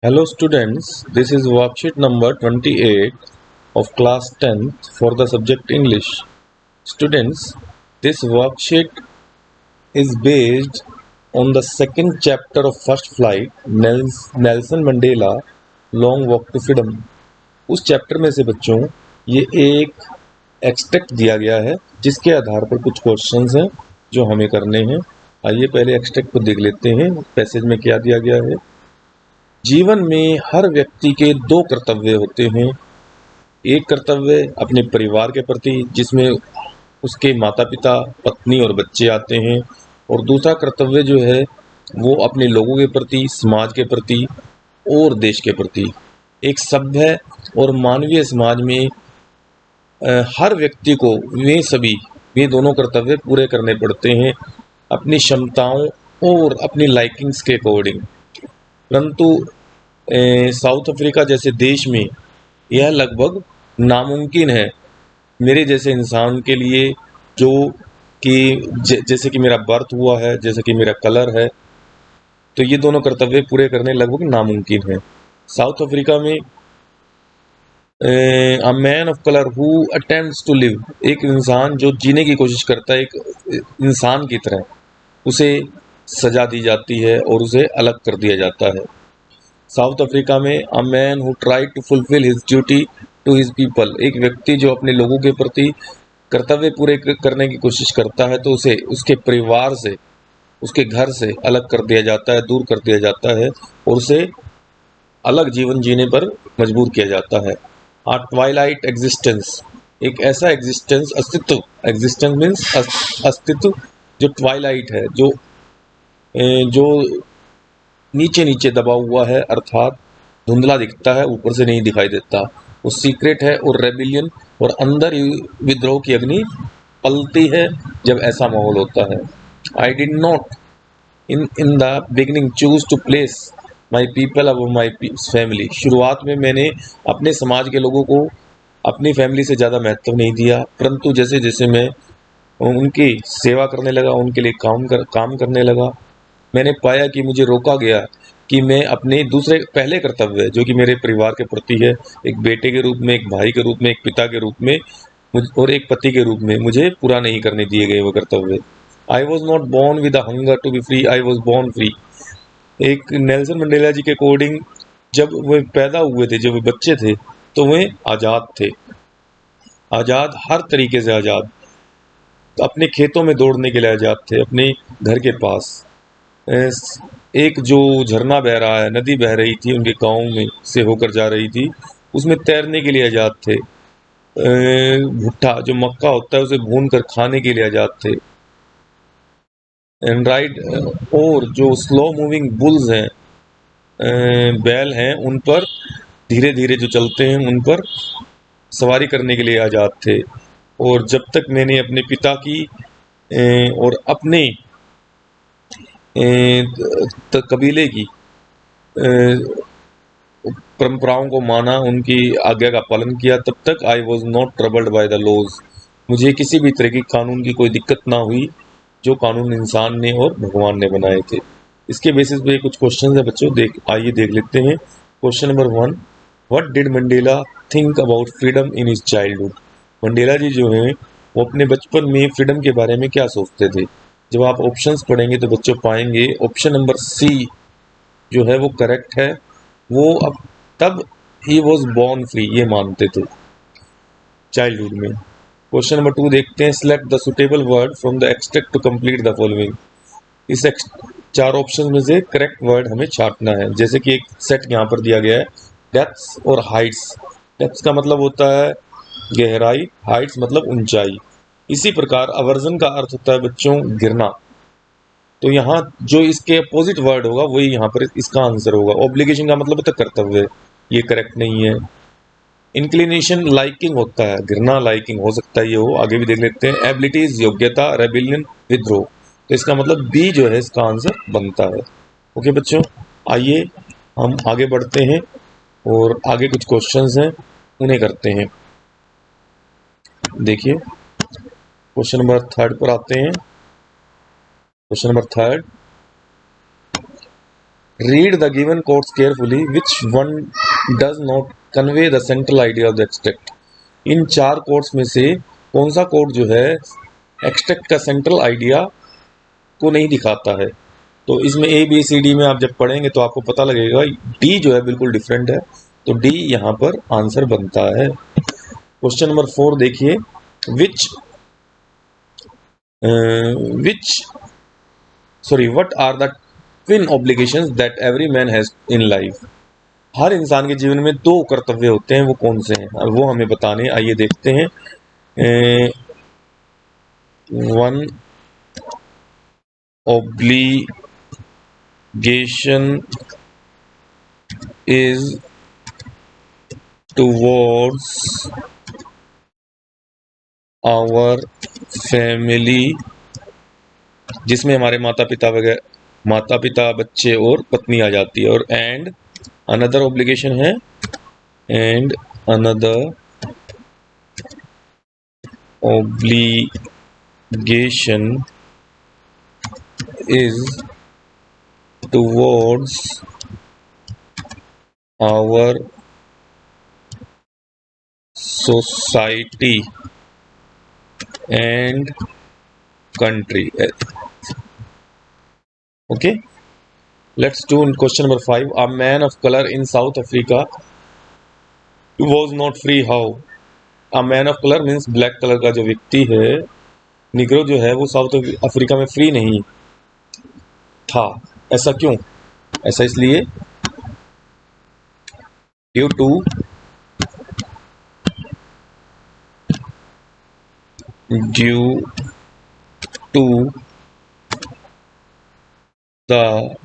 Hello students, this is worksheet number 28 of class 10th for the subject English. Students, this worksheet is based on the second chapter of First Flight, Nelson Mandela Long Walk to Freedom. उस chapter में से बच्चों ये एक extract दिया गया है जिसके आधार पर कुछ क्वेश्चंस हैं जो हमें करने हैं। आइए पहले एक्सट्रैक्ट को देख लेते हैं, पैसेज में क्या दिया गया है। जीवन में हर व्यक्ति के दो कर्तव्य होते हैं। एक कर्तव्य अपने परिवार के प्रति जिसमें उसके माता पिता, पत्नी और बच्चे आते हैं, और दूसरा कर्तव्य जो है वो अपने लोगों के प्रति, समाज के प्रति और देश के प्रति। एक सभ्य और मानवीय समाज में हर व्यक्ति को वे दोनों कर्तव्य पूरे करने पड़ते हैं अपनी क्षमताओं और अपनी लाइकिंग्स के अकॉर्डिंग। परंतु साउथ अफ्रीका जैसे देश में यह लगभग नामुमकिन है मेरे जैसे इंसान के लिए, जो कि जैसे कि मेरा बर्थ हुआ है, जैसे कि मेरा कलर है, तो ये दोनों कर्तव्य पूरे करने लगभग नामुमकिन है। साउथ अफ्रीका में a man of colour who attempts to live, एक इंसान जो जीने की कोशिश करता है एक इंसान की तरह, उसे सजा दी जाती है और उसे अलग कर दिया जाता है। साउथ अफ्रीका में a man who tried to fulfil his duty to his people, एक व्यक्ति जो अपने लोगों के प्रति कर्तव्य पूरे करने की कोशिश करता है तो उसे उसके परिवार से, उसके घर से अलग कर दिया जाता है, दूर कर दिया जाता है और उसे अलग जीवन जीने पर मजबूर किया जाता है। आ ट्वाइलाइट एग्जिस्टेंस, एक ऐसा एग्जिस्टेंस, अस्तित्व, एग्जिस्टेंस मीन्स अस्तित्व, जो ट्वाइलाइट है, जो नीचे नीचे दबा हुआ है, अर्थात धुंधला दिखता है, ऊपर से नहीं दिखाई देता। वो सीक्रेट है। और रेबिलियन, और अंदर विद्रोह की अग्नि पलती है जब ऐसा माहौल होता है। I did not in the beginning choose to place my people above my family, शुरुआत में मैंने अपने समाज के लोगों को अपनी फैमिली से ज़्यादा महत्व नहीं दिया, परंतु जैसे जैसे मैं उनकी सेवा करने लगा, उनके लिए काम करने लगा, मैंने पाया कि मुझे रोका गया कि मैं अपने दूसरे पहले कर्तव्य जो कि मेरे परिवार के प्रति है, एक बेटे के रूप में, एक भाई के रूप में, एक पिता के रूप में और एक पति के रूप में, मुझे पूरा नहीं करने दिए गए वो कर्तव्य। I was not born with hunger to be free, I was born free. एक नेल्सन मंडेला जी के अकॉर्डिंग जब वे पैदा हुए थे, जब वे बच्चे थे, तो वे आज़ाद थे, आज़ाद, हर तरीके से आज़ाद, अपने खेतों में दौड़ने के लिए आज़ाद थे, अपने घर के पास एक जो झरना बह रहा है, नदी बह रही थी उनके गांव में से होकर जा रही थी, उसमें तैरने के लिए आज़ाद थे। भुट्टा जो मक्का होता है उसे भून कर खाने के लिए आज़ाद थे। एंड राइड, और जो स्लो मूविंग बुल्स हैं, बैल हैं, उन पर धीरे धीरे जो चलते हैं उन पर सवारी करने के लिए आज़ाद थे। और जब तक मैंने अपने पिता की और अपने कबीले की परंपराओं को माना, उनकी आज्ञा का पालन किया, तब तक I was not troubled by the laws, मुझे किसी भी तरह की कानून की कोई दिक्कत ना हुई जो कानून इंसान ने और भगवान ने बनाए थे। इसके बेसिस पे कुछ क्वेश्चन है बच्चों, आइए देख लेते हैं। Question number 1, what did Mandela think about freedom in his childhood, Mandela ji जो हैं वो अपने बचपन में फ्रीडम के बारे में क्या सोचते थे। जब आप ऑप्शंस पढ़ेंगे तो बच्चों पाएंगे ऑप्शन नंबर सी जो है वो करेक्ट है। वो अब तब ही वॉज बॉर्न फ्री ये मानते थे चाइल्डहुड में। क्वेश्चन नंबर 2 देखते हैं, select the suitable word from the extract to complete the following, इस चार ऑप्शन में से करेक्ट वर्ड हमें छांटना है। जैसे कि एक सेट यहाँ पर दिया गया है, डेप्थ्स और हाइट्स। डेप्थ्स का मतलब होता है गहराई, हाइट्स मतलब ऊंचाई। इसी प्रकार अवर्जन का अर्थ होता है बच्चों गिरना, तो यहाँ जो इसके अपोजिट वर्ड होगा वही यहाँ पर इसका आंसर होगा। ऑब्लिगेशन का मतलब होता है कर्तव्य, ये करेक्ट नहीं है। इंक्लिनेशन लाइकिंग होता है, गिरना लाइकिंग हो सकता है ये हो, आगे भी देख लेते हैं। एबिलिटीज योग्यता, रेबिलियन विद्रोह, तो इसका मतलब बी जो है इसका आंसर बनता है। ओके बच्चों, आइए हम आगे बढ़ते हैं और आगे कुछ क्वेश्चंस हैं उन्हें करते हैं। देखिए क्वेश्चन नंबर 3 पर आते हैं। Question number 3, read the given quotes carefully, which one does not convey the central idea of the extract. In 4 quotes में से कौन सा कोट जो है एक्सट्रैक्ट का सेंट्रल आइडिया को नहीं दिखाता है? तो इसमें ए बी सी डी में आप जब पढ़ेंगे तो आपको पता लगेगा डी जो है बिल्कुल डिफरेंट है, तो डी यहाँ पर आंसर बनता है। क्वेश्चन नंबर 4 देखिए, what are the twin obligations that every man has in life. हर इंसान के जीवन में 2 कर्तव्य होते हैं, वो कौन से हैं और वो हमें बताने। आइए देखते हैं। One obligation is towards our family, जिसमें हमारे माता पिता बच्चे और पत्नी आ जाती है। और एंड अनदर ऑब्लिगेशन है, and another obligation is towards our society and country. Okay, let's do question number 5. A man of color in South Africa was not free. How? A man of color means black color का जो व्यक्ति है, Negro जो है, वो south Africa में free नहीं था। ऐसा क्यों? ऐसा इसलिए due to the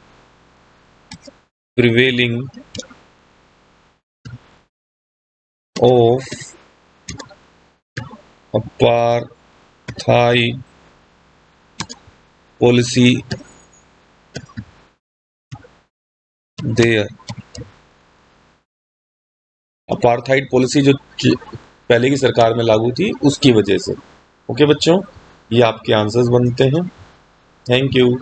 prevailing of apartheid policy there. Apartheid policy जो पहले की सरकार में लागू थी उसकी वजह से। ओके बच्चों, ये आपके आंसर्स बनते हैं। Thank you.